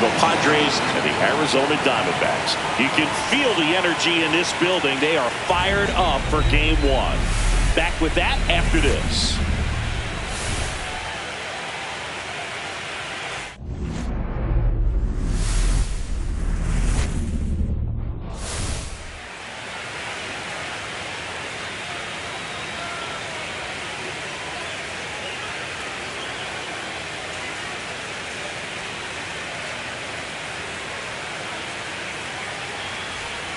Chicago Padres and the Arizona Diamondbacks. You can feel the energy in this building. They are fired up for Game 1. Back with that after this.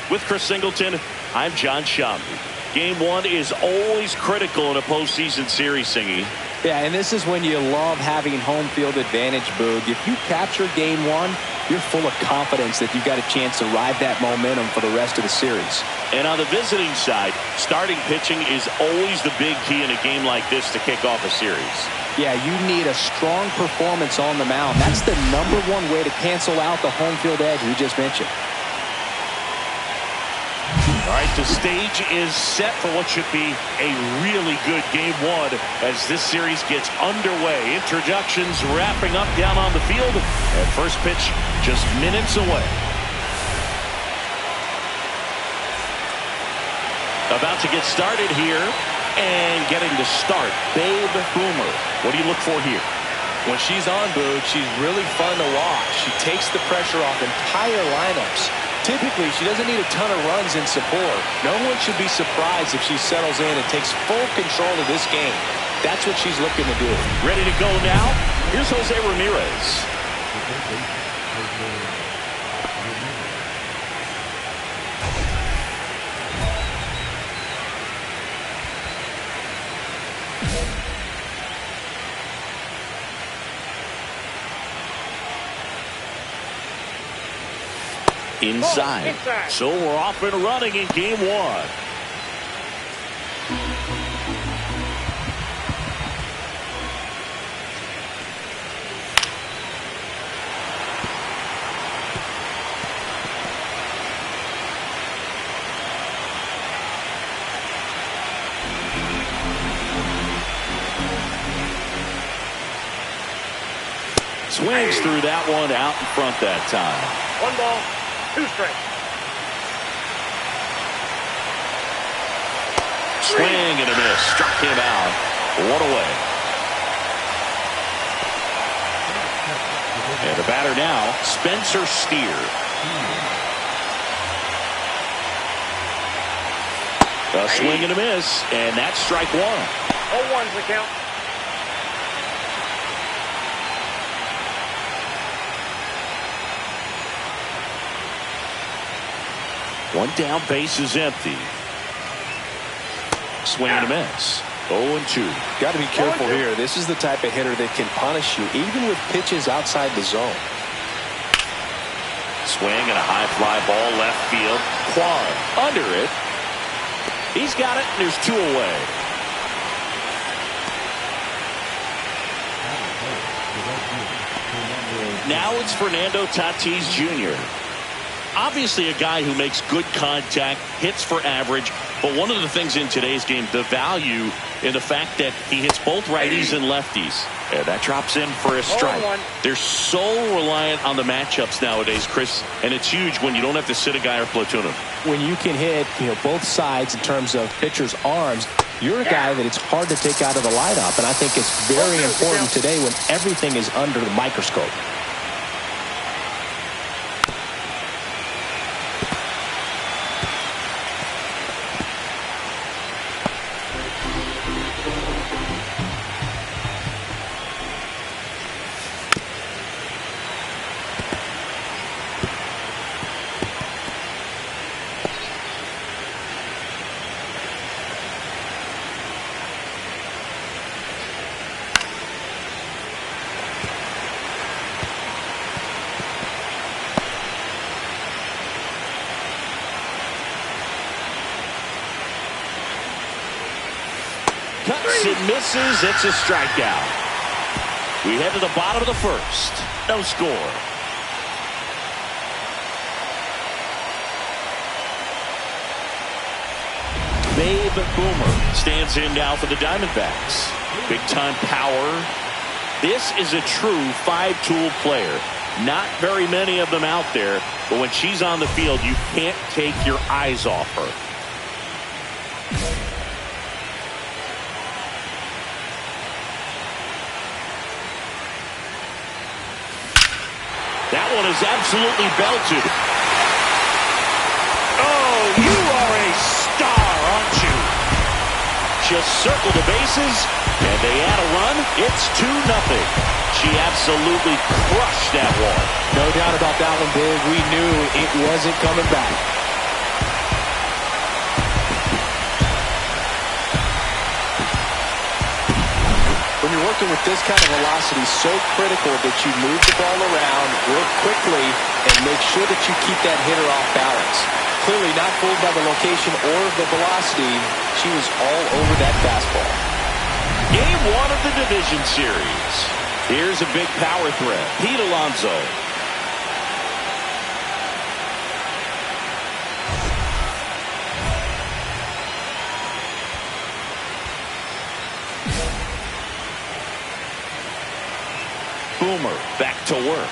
With Chris Singleton, I'm John Shambi. Game 1 is always critical in a postseason series, Singy. Yeah, and this is when you love having home field advantage, Boog. If you capture Game 1, you're full of confidence that you've got a chance to ride that momentum for the rest of the series. And on the visiting side, starting pitching is always the big key in a game like this to kick off a series. Yeah, you need a strong performance on the mound. That's the #1 way to cancel out the home field edge we just mentioned. All right, the stage is set for what should be a really good Game 1 as this series gets underway. Introductions wrapping up down on the field, and first pitch just minutes away. About to get started here, and getting to start, Babe Boomer. What do you look for here? When she's on, Boog, she's really fun to watch. She takes the pressure off entire lineups. Typically, she doesn't need a ton of runs in support. No one should be surprised if she settles in and takes full control of this game. That's what she's looking to do. Ready to go now? Here's Jose Ramirez. Inside. So we're off and running in Game 1. Swings through that one out in front that time. 1 ball. 2 strikes. Swing and a miss. Struck him out. 1 away. And the batter now, Spencer Steer. A swing and a miss, and that's strike 1. 0-1's the count. One down, base is empty. Swing and a miss. 0-2. Got to be careful here. This is the type of hitter that can punish you even with pitches outside the zone. Swing and a high fly ball left field. Kwan under it. He's got it, and there's 2 away. Now it's Fernando Tatis Jr. Obviously a guy who makes good contact, hits for average, but one of the things in today's game, the value in the fact that he hits both righties and lefties. And that drops in for a strike. They're so reliant on the matchups nowadays, Chris, and it's huge when you don't have to sit a guy or platoon him. When you can hit, both sides in terms of pitchers' arms, you're a guy that it's hard to take out of the lineup, and I think it's very important today when everything is under the microscope. Cuts and misses. It's a strikeout. We head to the bottom of the first. No score. Babe Boomer stands in now for the Diamondbacks. Big time power. This is a true 5-tool player. Not very many of them out there, but when she's on the field, you can't take your eyes off her. That one is absolutely belted. Oh, you are a star, aren't you? Just circle the bases, and they add a run. It's 2-0. She absolutely crushed that one. No doubt about that one, Big. We knew it wasn't coming back. When you're working with this kind of velocity, so critical that you move the ball around, work quickly, and make sure that you keep that hitter off balance. Clearly not fooled by the location or the velocity. She was all over that fastball. Game 1 of the division series. Here's a big power threat. Pete Alonso. Boomer back to work.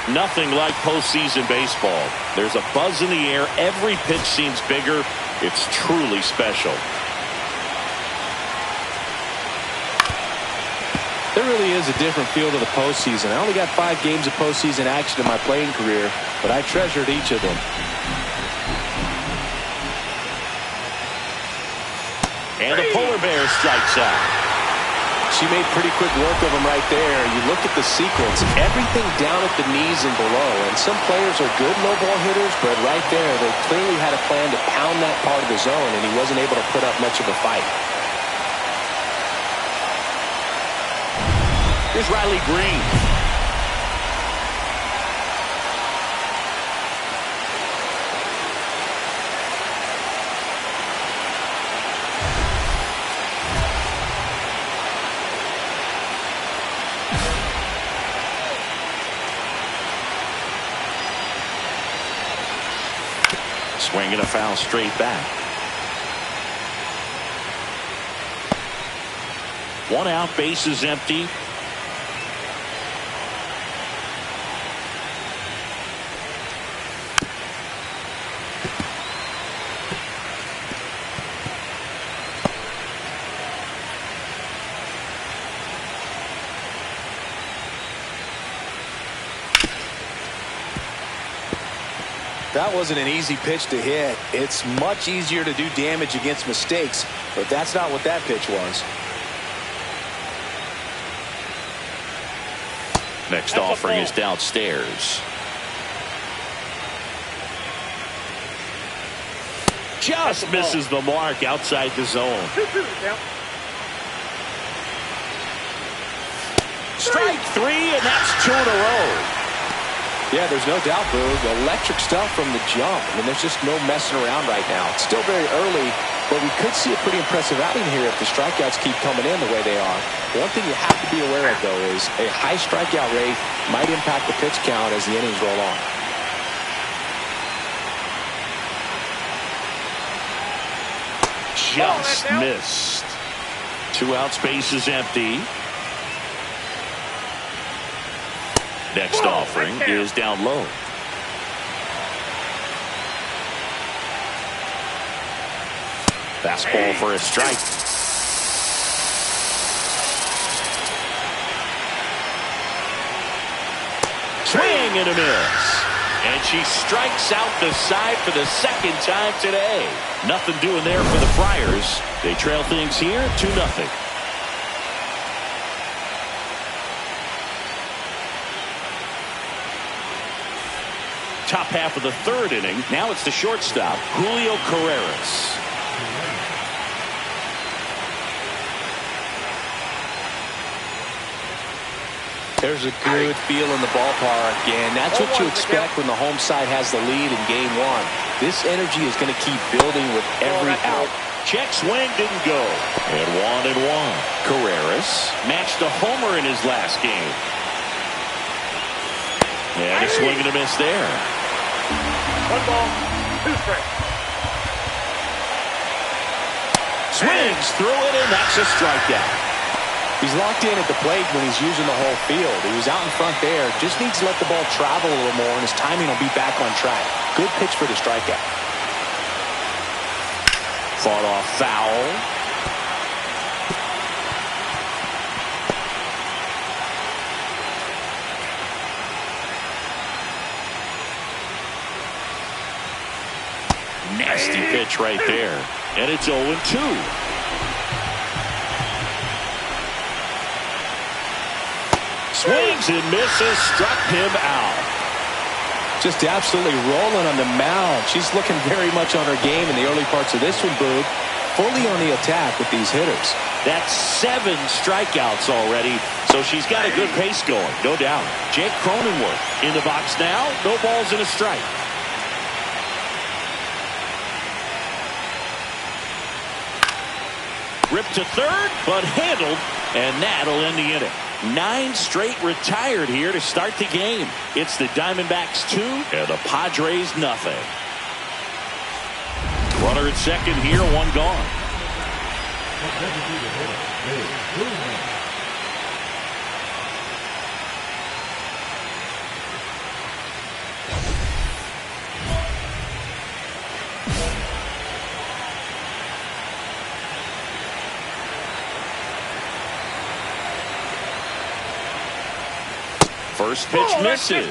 Nothing like postseason baseball. There's a buzz in the air. Every pitch seems bigger. It's truly special. There really is a different feel to the postseason. I only got 5 games of postseason action in my playing career, but I treasured each of them. And the polar bear strikes out. She made pretty quick work of him right there. You look at the sequence, everything down at the knees and below. And some players are good low ball hitters, but right there, they clearly had a plan to pound that part of the zone, and he wasn't able to put up much of a fight. Here's Riley Green. Swinging a foul straight back. 1 out, base is empty. That wasn't an easy pitch to hit. It's much easier to do damage against mistakes, but that's not what that pitch was. Next offering is downstairs. Just misses the mark outside the zone. Strike 3, and that's 2 in a row. Yeah, there's no doubt, Boog. Electric stuff from the jump. I mean, there's just no messing around right now. It's still very early, but we could see a pretty impressive outing here if the strikeouts keep coming in the way they are. One thing you have to be aware of, though, is a high strikeout rate might impact the pitch count as the innings roll on. Just missed. 2 out, space is empty. Next offering is down low. Fastball for a strike. Swing and a miss. And she strikes out the side for the 2nd time today. Nothing doing there for the Friars. They trail things here 2-0. Top half of the 3rd inning. Now it's the shortstop, Julio Carreras. There's a good feel in the ballpark, and that's what you expect when the home side has the lead in Game 1. This energy is going to keep building with every out. Check swing didn't go. And 1-1. Carreras matched a homer in his last game. And a swing and a miss there. 1 ball, 2 strikes. Swings through it, and that's a strikeout. He's locked in at the plate when he's using the whole field. He was out in front there. Just needs to let the ball travel a little more, and his timing will be back on track. Good pitch for the strikeout. Fought off foul. Nasty pitch right there. And it's 0-2. Swings and misses, struck him out. Just absolutely rolling on the mound. She's looking very much on her game in the early parts of this one, Boog. Fully on the attack with these hitters. That's 7 strikeouts already, so she's got a good pace going, no doubt. Jake Cronenworth in the box now. No balls and a strike. Ripped to third, but handled, and that'll end the inning. 9 straight retired here to start the game. It's the Diamondbacks 2 and the Padres nothing. Runner at second here, 1 gone. First pitch misses.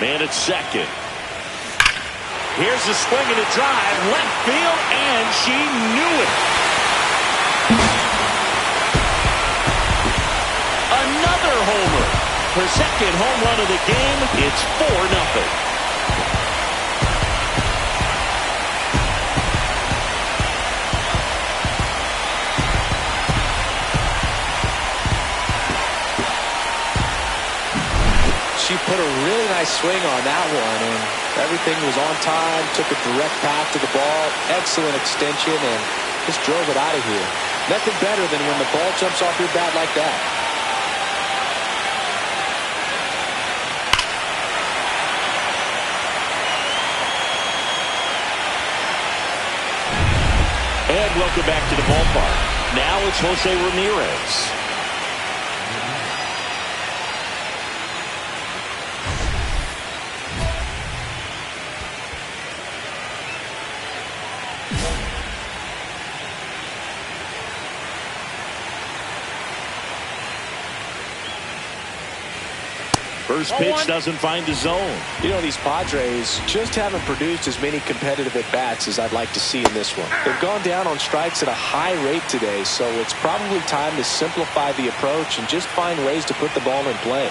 Man at second. Here's a swing and a drive, left field, and she knew it. Another homer. Her second home run of the game. It's 4-0. She put a really nice swing on that one, and everything was on time, took a direct path to the ball, excellent extension, and just drove it out of here. Nothing better than when the ball jumps off your bat like that. And welcome back to the ballpark. Now it's Jose Ramirez. First pitch doesn't find the zone. You know, these Padres just haven't produced as many competitive at-bats as I'd like to see in this one. They've gone down on strikes at a high rate today, so it's probably time to simplify the approach and just find ways to put the ball in play.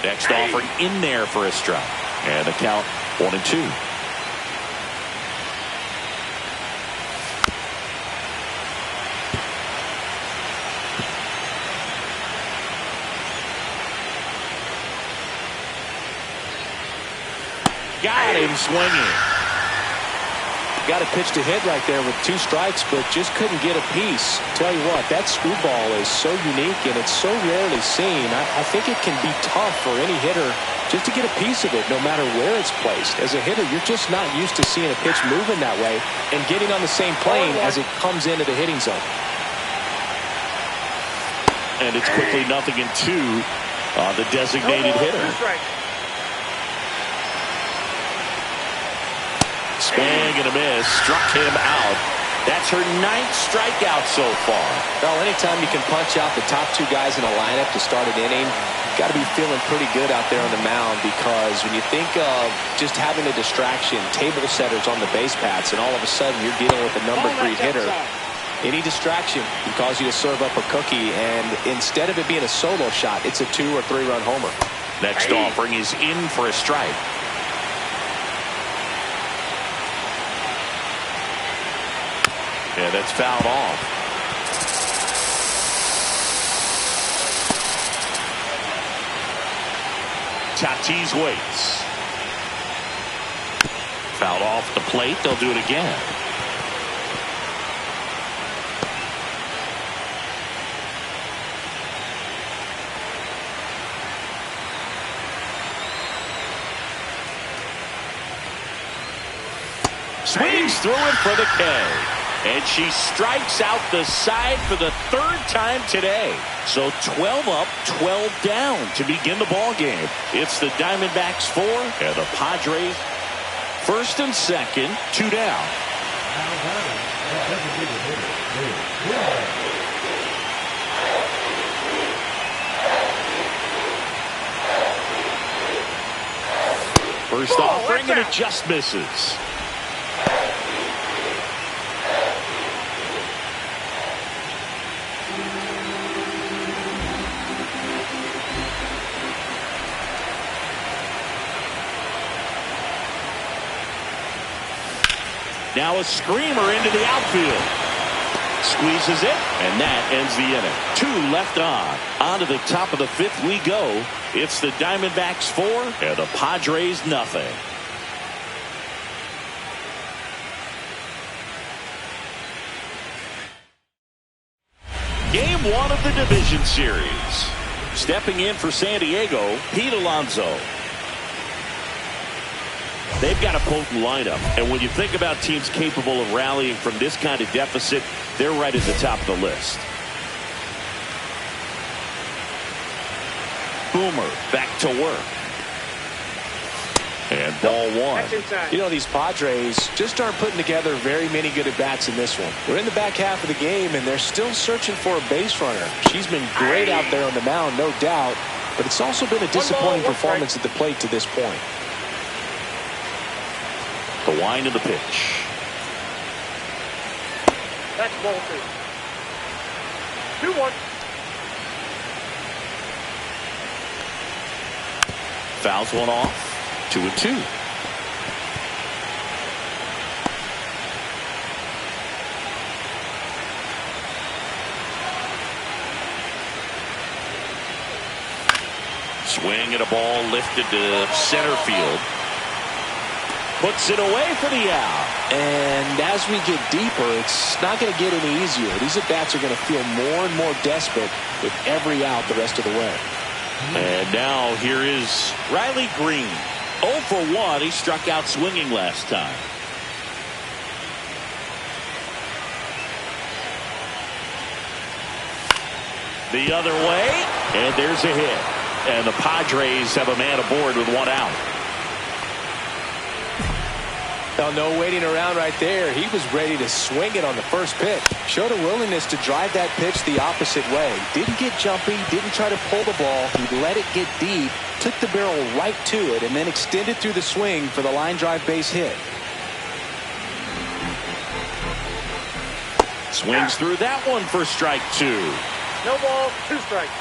Next offering in there for a strike. And the count 1-2. Got him swinging. Got a pitch to hit right there with 2 strikes, but just couldn't get a piece. Tell you what, that screwball is so unique and it's so rarely seen. I think it can be tough for any hitter just to get a piece of it, no matter where it's placed. As a hitter, you're just not used to seeing a pitch moving that way and getting on the same plane as it comes into the hitting zone. And it's quickly 0-2 on the designated hitter. Swing and a miss, struck him out. That's her 9th strikeout so far. Well, anytime you can punch out the top 2 guys in a lineup to start an inning, got to be feeling pretty good out there on the mound, because when you think of just having a distraction, table setters on the base paths, and all of a sudden you're dealing with a number 3 hitter, any distraction can cause you to serve up a cookie, and instead of it being a solo shot, it's a 2 or 3 run homer. Next offering is in for a strike. Yeah, that's fouled off. Tatis waits. Fouled off the plate. They'll do it again. Swings through it for the K. And she strikes out the side for the third time today. So 12 up, 12 down to begin the ball game. It's the Diamondbacks 4 and the Padres first and second, 2 down. First offering and it just misses. Now a screamer into the outfield. Squeezes it, and that ends the inning. 2 left on. On to the top of the 5th we go. It's the Diamondbacks 4 and the Padres nothing. Game 1 of the division series. Stepping in for San Diego, Pete Alonso. They've got a potent lineup, and when you think about teams capable of rallying from this kind of deficit, they're right at the top of the list. Boomer back to work. And ball 1. You know, these Padres just aren't putting together very many good at-bats in this one. We're in the back half of the game, and they're still searching for a base runner. She's been great out there on the mound, no doubt, but it's also been a disappointing performance at the plate to this point. The wind of the pitch. That's ball 2. 2-1. Fouls one off. 2-2. Swing at a ball lifted to center field. Puts it away for the out. And as we get deeper, it's not going to get any easier. These at-bats are going to feel more and more desperate with every out the rest of the way. And now here is Riley Green. 0 for 1. He struck out swinging last time. The other way, and there's a hit. And the Padres have a man aboard with 1 out. Well, no waiting around right there. He was ready to swing it on the first pitch. Showed a willingness to drive that pitch the opposite way. Didn't get jumpy, didn't try to pull the ball. He let it get deep, took the barrel right to it, and then extended through the swing for the line drive base hit. Swings through that one for strike 2. No ball, 2 strikes.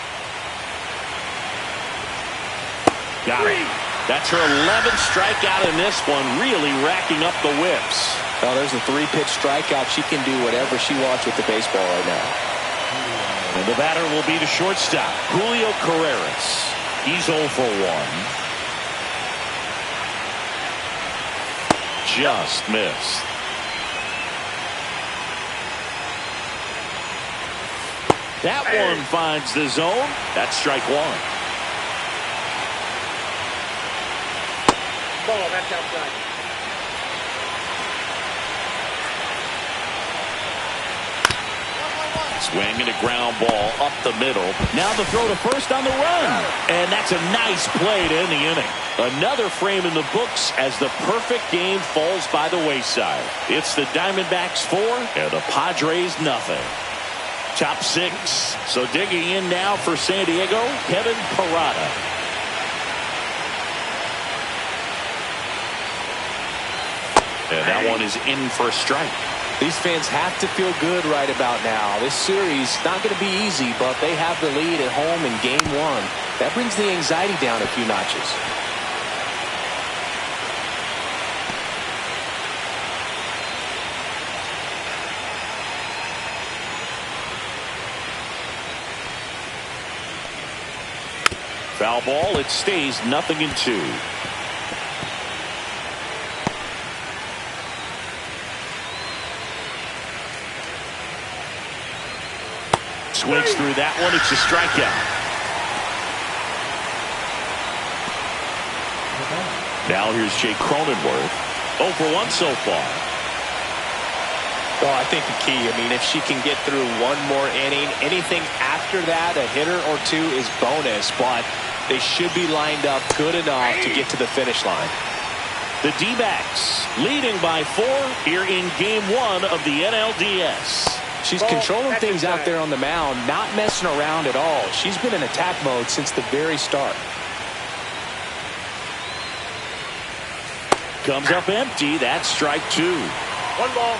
Got it. That's her 11th strikeout in this one, really racking up the whips. Well, there's a 3-pitch strikeout. She can do whatever she wants with the baseball right now. And the batter will be the shortstop, Julio Carreras. He's 0 for 1. Just missed. That one finds the zone. That's strike 1. Ball, that's outside. Swing and a ground ball up the middle. Now the throw to first on the run. And that's a nice play to end the inning. Another frame in the books as the perfect game falls by the wayside. It's the Diamondbacks 4 and the Padres nothing. Top 6. So digging in now for San Diego, Kevin Parada. And that one is in for a strike. These fans have to feel good right about now. This series not going to be easy, but they have the lead at home in Game 1. That brings the anxiety down a few notches. Foul ball. It stays 0-2. Swings through that one. It's a strikeout. Now here's Jake Cronenworth. 0 for 1 so far. Well, I think the key, if she can get through one more inning, anything after that, a hitter or two is bonus, but they should be lined up good enough to get to the finish line. The D-backs leading by 4 here in Game 1 of the NLDS. She's controlling things out there on the mound, not messing around at all. She's been in attack mode since the very start. Comes up empty. That's strike 2. 1 ball,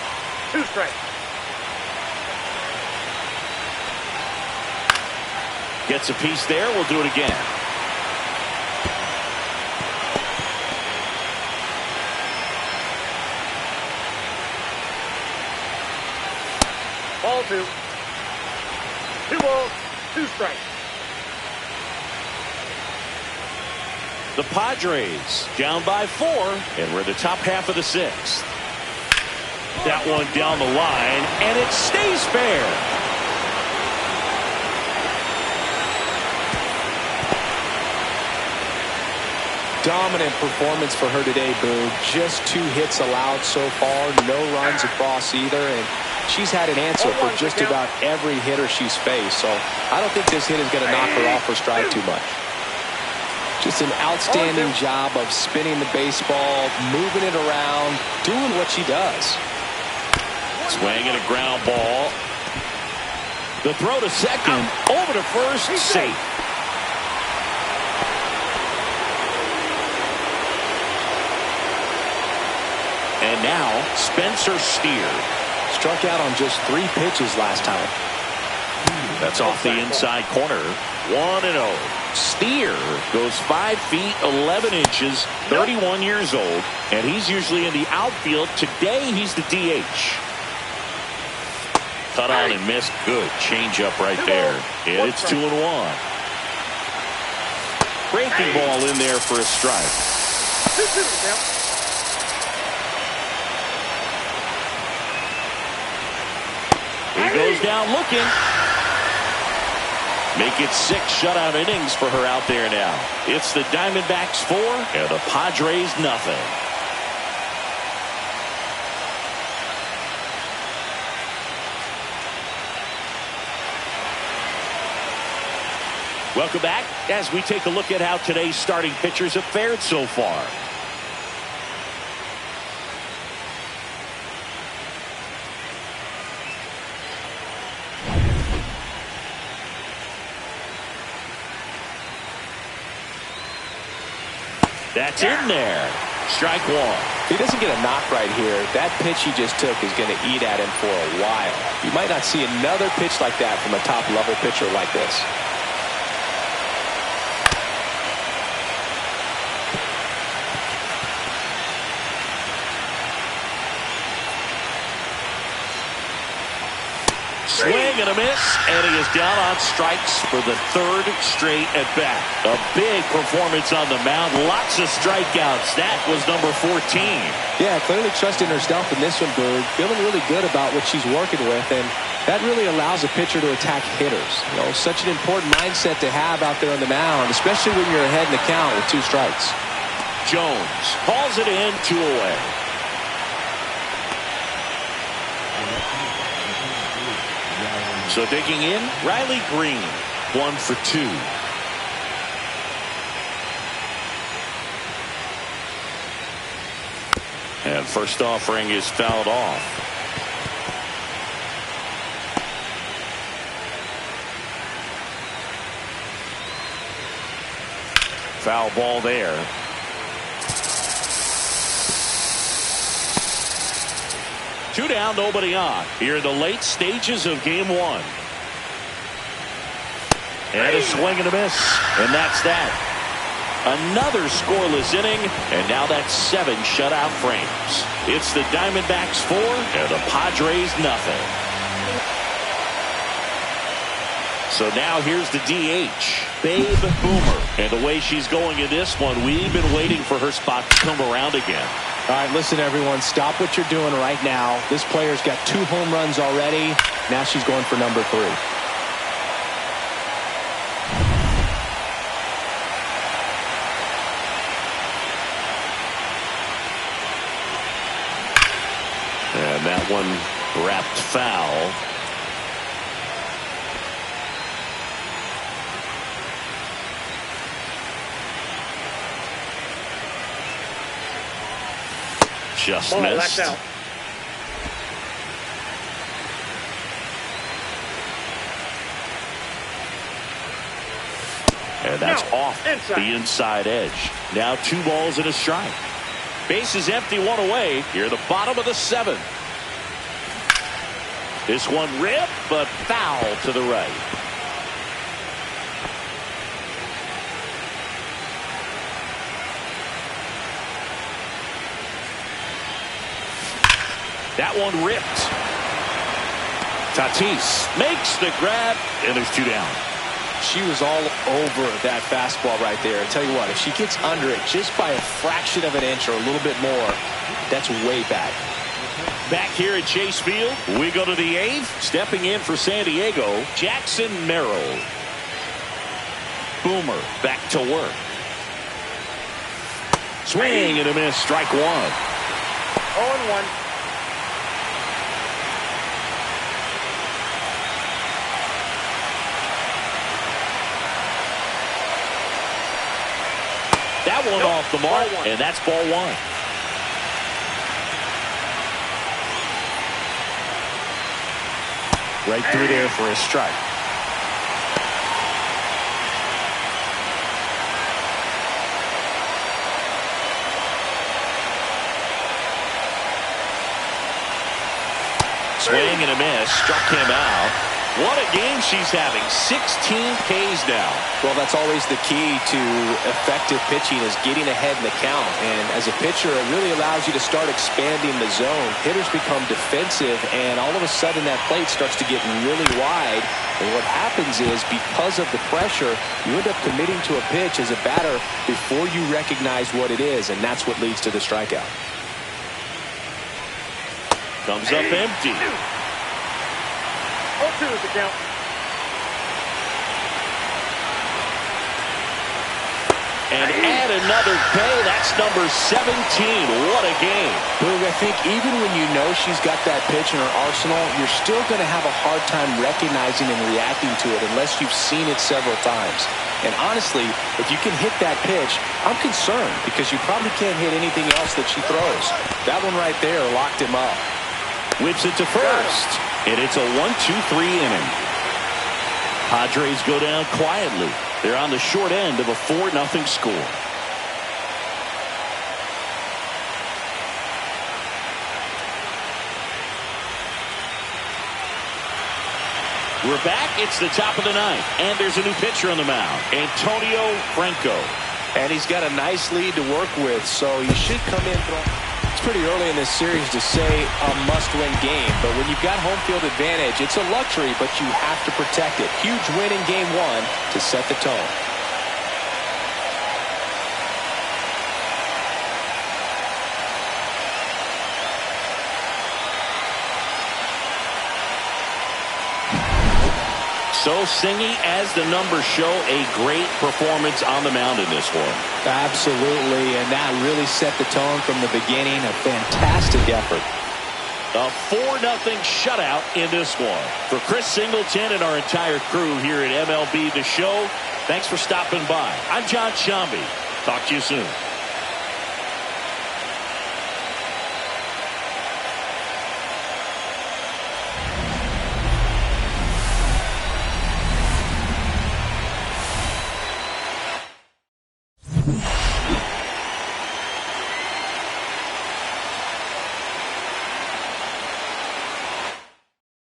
2 strikes. Gets a piece there. We'll do it again. Ball 2. 2 balls, 2 strikes. The Padres down by 4, and we're in the top half of the 6th. That one down the line, and it stays fair. Dominant performance for her today, Boog. Just 2 hits allowed so far, no runs across either, and she's had an answer for just about every hitter she's faced. So I don't think this hit is going to knock her off her stride too much. Just an outstanding job of spinning the baseball, moving it around, doing what she does. Swing and a ground ball. The throw to second, over to first, safe. And now Spencer Steer. Struck out on just 3 pitches last time. That's off the inside corner. 1-0. Steer goes 5 feet 11 inches, 31 years old, and he's usually in the outfield. Today he's the DH. Cut on and missed. Good changeup right there. And it's 2-1. Breaking ball in there for a strike. He goes down looking. Make it 6 shutout innings for her out there now. It's the Diamondbacks 4 and the Padres nothing. Welcome back as we take a look at how today's starting pitchers have fared so far. That's in there. Strike 1. If he doesn't get a knock right here, that pitch he just took is going to eat at him for a while. You might not see another pitch like that from a top-level pitcher like this. Swing and a miss, and he is down on strikes for the 3rd straight at bat. A big performance on the mound. Lots of strikeouts. That was number 14. Yeah, clearly trusting herself in this one, Boog. Feeling really good about what she's working with, and that really allows a pitcher to attack hitters. You know, such an important mindset to have out there on the mound, especially when you're ahead in the count with 2 strikes. Jones hauls it in, 2 away. So digging in, Riley Green, 1 for 2. And first offering is fouled off. Foul ball there. Two down, nobody on. Here in the late stages of Game 1. And a swing and a miss. And that's that. Another scoreless inning. And now that's 7 shutout frames. It's the Diamondbacks 4 and the Padres nothing. So now here's the DH, Babe Boomer. And the way she's going in this one, we've been waiting for her spot to come around again. All right, listen, everyone. Stop what you're doing right now. This player's got 2 home runs already. Now she's going for number 3. And that one wrapped foul. Just missed. Out. And that's off the inside edge. Now 2 balls and a strike. Base is empty, 1 away. Here the bottom of the 7th. This one ripped, but foul to the right. That one ripped. Tatis makes the grab, and there's 2 down. She was all over that fastball right there. I tell you what, if she gets under it just by a fraction of an inch or a little bit more, that's way back. Back here at Chase Field, we go to the 8th. Stepping in for San Diego, Jackson Merrill. Boomer back to work. Swing and a miss, strike 1. 0-1. That one off the mark, and that's ball 1. Right through there for a strike. Swing and a miss, struck him out. What a game she's having. 16 Ks now. Well, that's always the key to effective pitching, is getting ahead in the count. And as a pitcher, it really allows you to start expanding the zone. Hitters become defensive, and all of a sudden that plate starts to get really wide. And what happens is, because of the pressure, you end up committing to a pitch as a batter before you recognize what it is, and that's what leads to the strikeout. Comes up empty. 0-2 is the count. And add another K. That's number 17. What a game. Boog, I think even when you know she's got that pitch in her arsenal, you're still going to have a hard time recognizing and reacting to it unless you've seen it several times. And honestly, if you can hit that pitch, I'm concerned because you probably can't hit anything else that she throws. That one right there locked him up. Whips it to first. And it's a 1-2-3 inning. Padres go down quietly. They're on the short end of a 4-0 score. We're back. It's the top of the 9th. And there's a new pitcher on the mound, Antonio Franco. And he's got a nice lead to work with, so he should come in throwing. It's pretty early in this series to say a must-win game, but when you've got home field advantage, it's a luxury, but you have to protect it. Huge win in game 1 to set the tone. So Singy, as the numbers show, a great performance on the mound in this one. Absolutely, and that really set the tone from the beginning. A fantastic effort. A 4-0 shutout in this one. For Chris Singleton and our entire crew here at MLB The Show, thanks for stopping by. I'm John Shambi. Talk to you soon. Yeah.